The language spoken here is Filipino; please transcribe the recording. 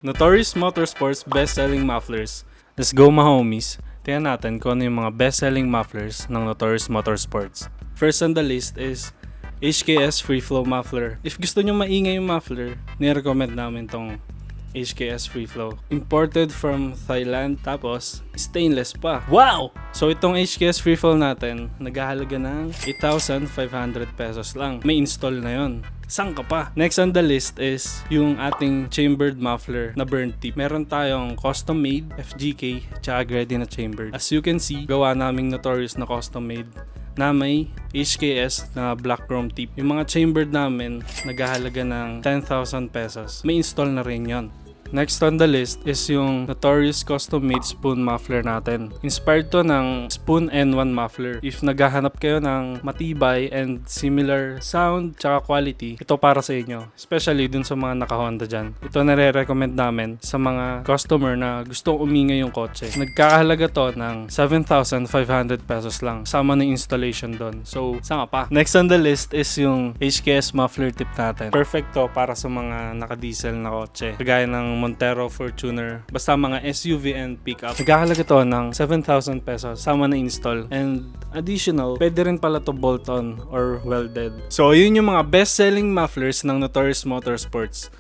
Notorious Motorsports best-selling mufflers. Let's go mga homies. Tingnan natin kung ano yung mga best-selling mufflers ng Notorious Motorsports. First on the list is HKS Free Flow Muffler. If gusto nyo maingay yung muffler, ni-recommend namin tong HKS Free Flow. Imported from Thailand, tapos stainless pa. Wow! So itong HKS Free Flow natin, naghahalaga ng 8,500 pesos lang. May install na yon. Saan ka pa? Next on the list is yung ating chambered muffler na burn tip. Meron tayong custom made FGK tsaka Gredi na chambered. As you can see, gawa naming Notorious na custom made na may HKS na black chrome tip. Yung mga chambered namin naghahalaga ng 10,000 pesos. May install na rin yon. Next on the list is yung Notorious custom made spoon muffler natin. Inspired to ng Spoon N1 muffler. If naghahanap kayo ng matibay and similar sound tsaka quality, ito para sa inyo. Especially dun sa mga naka-Honda dyan. Ito nare-recommend namin sa mga customer na gustong umingay yung kotse. Nagkakahalaga to ng 7,500 pesos lang. Sama ng installation doon. So, saan ka pa? Next on the list is yung HKS muffler tip natin. Perfect to para sa mga naka-diesel na kotse. Kagaya ng Montero, Fortuner, basta mga SUV and pickup. Nagkakalaga to ng 7,000 pesos sama na install. And additional, pwede rin pala to bolt-on or welded. So, yun yung mga best-selling mufflers ng Notorious Motorsports.